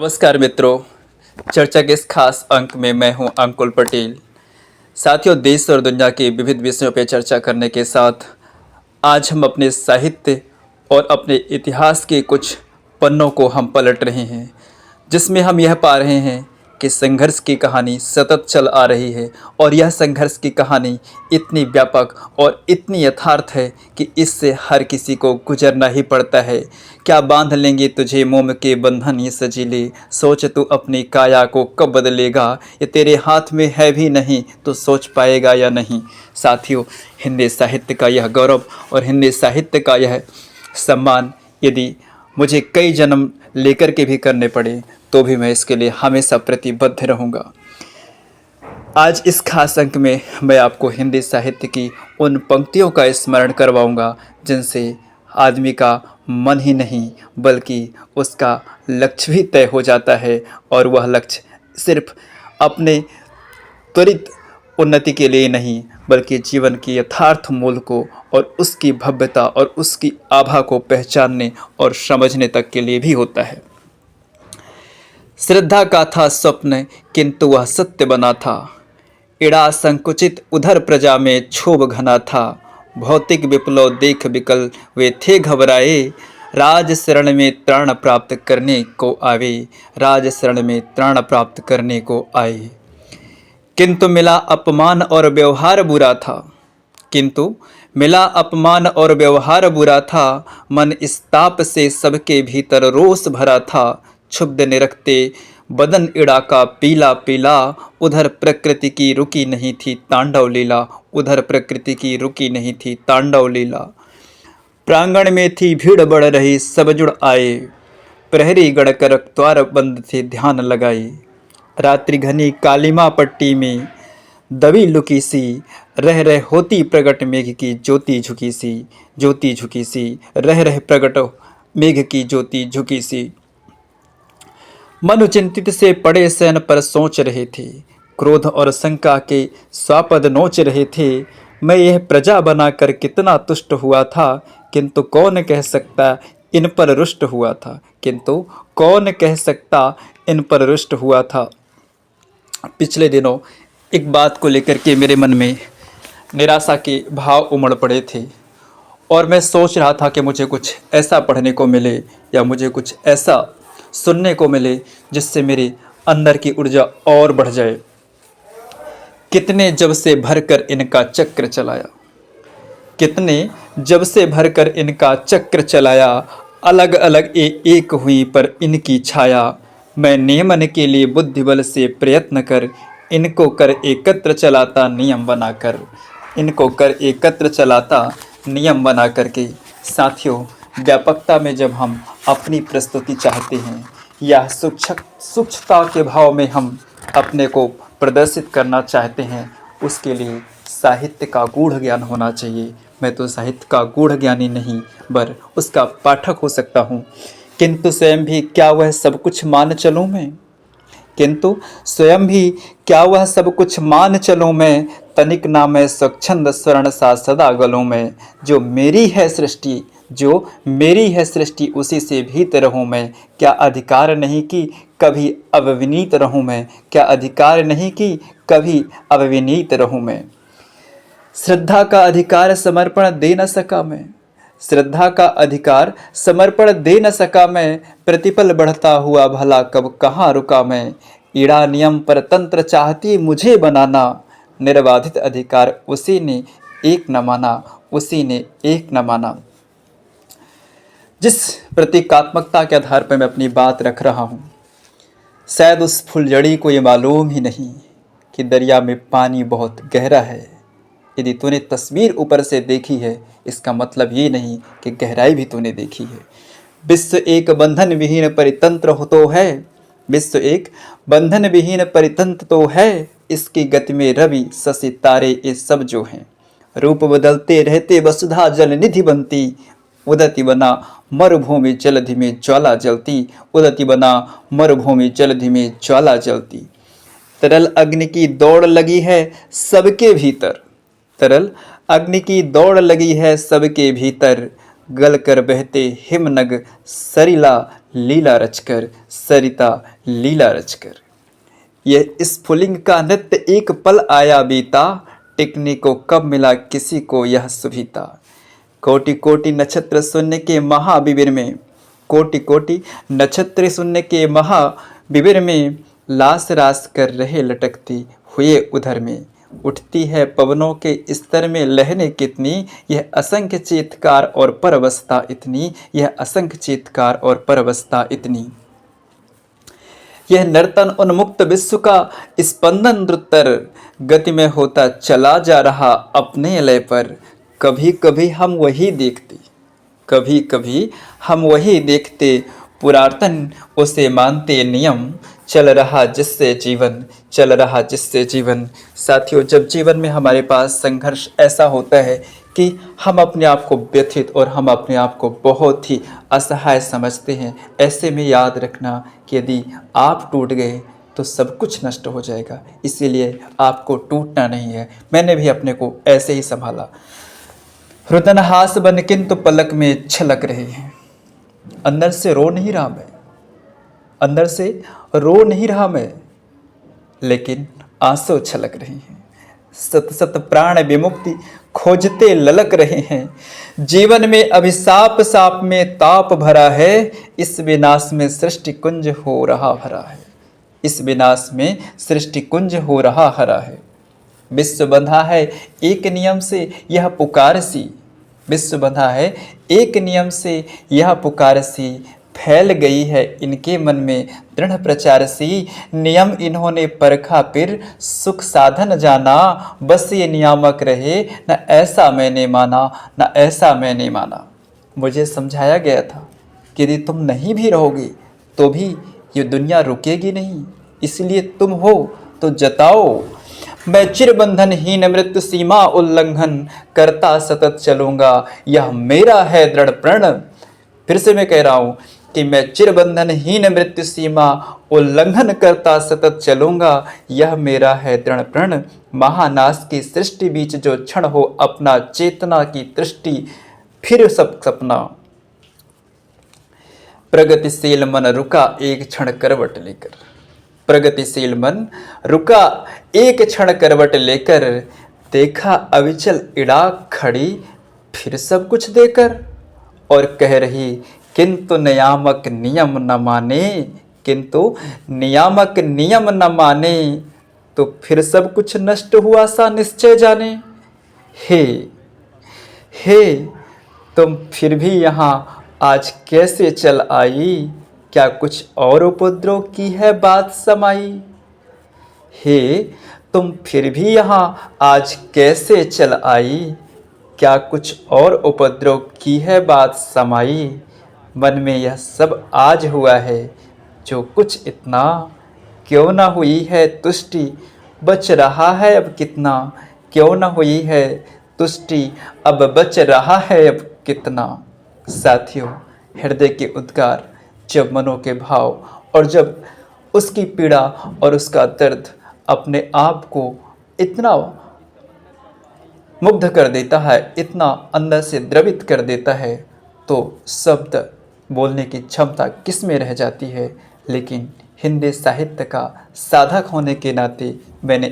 नमस्कार मित्रों। चर्चा के इस खास अंक में मैं हूं अंकुल पटेल। साथियों, देश और दुनिया के विविध विषयों पर चर्चा करने के साथ आज हम अपने साहित्य और अपने इतिहास के कुछ पन्नों को हम पलट रहे हैं, जिसमें हम यह पा रहे हैं कि संघर्ष की कहानी सतत चल आ रही है और यह संघर्ष की कहानी इतनी व्यापक और इतनी यथार्थ है कि इससे हर किसी को गुजरना ही पड़ता है। क्या बांध लेंगे तुझे मोम के बंधन ये सजीले, सोच तू अपनी काया को कब बदलेगा, ये तेरे हाथ में है भी नहीं तो सोच पाएगा या नहीं। साथियों, हिंदी साहित्य का यह गौरव और हिंदी साहित्य का यह सम्मान यदि मुझे कई जन्म लेकर के भी करने पड़े तो भी मैं इसके लिए हमेशा प्रतिबद्ध रहूँगा। आज इस खास अंक में मैं आपको हिंदी साहित्य की उन पंक्तियों का स्मरण करवाऊँगा जिनसे आदमी का मन ही नहीं बल्कि उसका लक्ष्य भी तय हो जाता है, और वह लक्ष्य सिर्फ अपने त्वरित उन्नति के लिए नहीं बल्कि जीवन की यथार्थ मूल को और उसकी भव्यता और उसकी आभा को पहचानने और समझने तक के लिए भी होता है। श्रद्धा का था स्वप्न किंतु वह सत्य बना था, इड़ा संकुचित उधर प्रजा में क्षोभ घना था, भौतिक विप्लव देख विकल वे थे घबराए, राज शरण में त्राण प्राप्त करने को आवे, राज शरण में त्राण प्राप्त करने को आए। किंतु मिला अपमान और व्यवहार बुरा था, किंतु मिला अपमान और व्यवहार बुरा था, मन इस ताप से सबके भीतर रोष भरा था, क्षुब्ध निरखते बदन इड़ा का पीला पीला, उधर प्रकृति की रुकी नहीं थी तांडव लीला, उधर प्रकृति की रुकी नहीं थी तांडव लीला। प्रांगण में थी भीड़ बढ़ रही सब जुड़ आए, प्रहरी गढ़कर द्वार बंद थे ध्यान लगाए, रात्रि घनी कालिमा पट्टी में दबी लुकी सी, रह रह होती प्रगट मेघ की ज्योति झुकी सी, ज्योति झुकी सी, रह रह प्रगट मेघ की ज्योति झुकी सी। मनु चिंतित से पड़े शयन पर सोच रहे थे, क्रोध और शंका के स्वापद नोच रहे थे, मैं यह प्रजा बनाकर कितना तुष्ट हुआ था, किंतु कौन कह सकता इन पर रुष्ट हुआ था, किंतु कौन कह सकता इन पर रुष्ट हुआ था। पिछले दिनों एक बात को लेकर के मेरे मन में निराशा के भाव उमड़ पड़े थे और मैं सोच रहा था कि मुझे कुछ ऐसा पढ़ने को मिले या मुझे कुछ ऐसा सुनने को मिले जिससे मेरे अंदर की ऊर्जा और बढ़ जाए। कितने जब से भरकर इनका चक्र चलाया, कितने जब से भरकर इनका चक्र चलाया, अलग अलग एक हुई पर इनकी छाया, मैं नियमन के लिए बुद्धिबल से प्रयत्न कर, इनको कर एकत्र चलाता नियम बनाकर, इनको कर एकत्र चलाता नियम बना करके। साथियों, व्यापकता में जब हम अपनी प्रस्तुति चाहते हैं या सूक्ष्मता के भाव में हम अपने को प्रदर्शित करना चाहते हैं, उसके लिए साहित्य का गूढ़ ज्ञान होना चाहिए। मैं तो साहित्य का गूढ़ ज्ञानी नहीं बर उसका पाठक हो सकता हूँ, किंतु स्वयं भी क्या वह सब कुछ मान चलूँ मैं, किंतु स्वयं भी क्या वह सब कुछ मान चलूँ मैं, तनिक ना मैं स्वच्छंद स्वर्ण सा सदा गलूँ मैं, जो मेरी है सृष्टि, जो मेरी है सृष्टि उसी से भीत रहूँ मैं, क्या अधिकार नहीं कि कभी अविनीत रहूँ मैं, क्या अधिकार नहीं कि कभी अविनीत रहूँ मैं। श्रद्धा का अधिकार समर्पण दे न सका मैं, श्रद्धा का अधिकार समर्पण दे न सका मैं, प्रतिपल बढ़ता हुआ भला कब कहाँ रुका मैं, ईड़ा नियम पर तंत्र चाहती मुझे बनाना, निर्बाधित अधिकार उसी ने एक न माना, उसी ने एक न माना। जिस प्रतीकात्मकता के आधार पर मैं अपनी बात रख रहा हूँ, शायद उस फुलझड़ी को ये मालूम ही नहीं कि दरिया में पानी बहुत गहरा है। यदि तूने तस्वीर ऊपर से देखी है, इसका मतलब ये नहीं कि गहराई भी तूने देखी है। विश्व एक बंधन विहीन परितंत्र हो तो है, विश्व एक बंधन विहीन परितंत्र तो है, इसकी गति में रवि शशि तारे ये सब जो हैं, रूप बदलते रहते वसुधा जल निधि बनती, उदति बना मरुभूमि जलधि में ज्वाला जलती, उदति बना मरुभूमि जलधि में ज्वाला जलती। तरल अग्नि की दौड़ लगी है सबके भीतर, तरल अग्नि की दौड़ लगी है सबके भीतर, गल कर बहते हिमनग सरिला लीला रचकर, सरिता लीला रचकर। यह स्फुलिंग का नृत्य एक पल आया बीता, टिकने को कब मिला किसी को यह सुविधा। कोटि कोटि नक्षत्र शून्य के महाविविर में, कोटि कोटि नक्षत्र शून्य के महाविविर में, लाश रास कर रहे लटकती हुए उधर में। उठती है पवनों के स्तर में लहरें कितनी, यह असंख्य चीत्कार और परवशता इतनी, यह असंख्य चीत्कार और परवशता इतनी। यह नर्तन उन्मुक्त विश्व का स्पंदन द्रुतर गति में होता चला जा रहा अपने लय पर। कभी कभी हम वही देखते, कभी कभी हम वही देखते, पुरातन उसे मानते नियम, चल रहा जिससे जीवन, चल रहा जिससे जीवन। साथियों, जब जीवन में हमारे पास संघर्ष ऐसा होता है कि हम अपने आप को व्यथित और हम अपने आप को बहुत ही असहाय समझते हैं, ऐसे में याद रखना कि यदि आप टूट गए तो सब कुछ नष्ट हो जाएगा। इसीलिए आपको टूटना नहीं है। मैंने भी अपने को ऐसे ही संभाला। रुदनहास बन किंतु पलक में छलक रहे हैं। अंदर से रो नहीं रहा मैं, अंदर से रो नहीं रहा मैं, लेकिन आंसू छलक रहे हैं। सत सत प्राण विमुक्ति खोजते ललक रहे हैं। जीवन में अभिशाप साप में ताप भरा है, इस विनाश में सृष्टि कुंज हो रहा भरा है, इस विनाश में सृष्टि कुंज हो रहा हरा है। विश्व बंधा है एक नियम से यह पुकार सी, विश्व बंधा है एक नियम से यह पुकार सी, फैल गई है इनके मन में दृढ़ प्रचार सी। नियम इन्होंने परखा फिर सुख साधन जाना, बस ये नियामक रहे न ऐसा मैंने माना, न ऐसा मैंने माना। मुझे समझाया गया था कि यदि तुम नहीं भी रहोगे तो भी ये दुनिया रुकेगी नहीं, इसलिए तुम हो तो जताओ। मैं चिरबंधनहीन मृत्यु सीमा उल्लंघन करता सतत चलूंगा, यह मेरा है दृढ़ प्रण। फिर से मैं कह रहा हूं कि मैं चिरबंधनहीन मृत्यु सीमा उल्लंघन करता सतत चलूंगा, यह मेरा है दृढ़ प्रण। महानाश की सृष्टि बीच जो क्षण हो अपना चेतना की दृष्टि, फिर सब सपना। प्रगतिशील मन रुका एक क्षण करवट लेकर, प्रगतिशील मन रुका एक क्षण करवट लेकर, देखा अविचल इड़ा खड़ी फिर सब कुछ देकर, और कह रही किंतु नियामक नियम न माने, किंतु नियामक नियम न माने, तो फिर सब कुछ नष्ट हुआ सा निश्चय जाने। हे हे तुम फिर भी यहाँ आज कैसे चल आई, क्या कुछ और उपद्रव की है बात समाई। हे तुम फिर भी यहाँ आज कैसे चल आई, क्या कुछ और उपद्रव की है बात समाई। मन में यह सब आज हुआ है जो कुछ इतना, क्यों ना हुई है तुष्टि बच रहा है अब कितना, क्यों ना हुई है तुष्टि अब बच रहा है अब कितना। साथियों, हृदय के उद्गार, जब मनों के भाव और जब उसकी पीड़ा और उसका दर्द अपने आप को इतना मुग्ध कर देता है, इतना अंदर से द्रवित कर देता है, तो शब्द बोलने की क्षमता किस में रह जाती है। लेकिन हिंदी साहित्य का साधक होने के नाते मैंने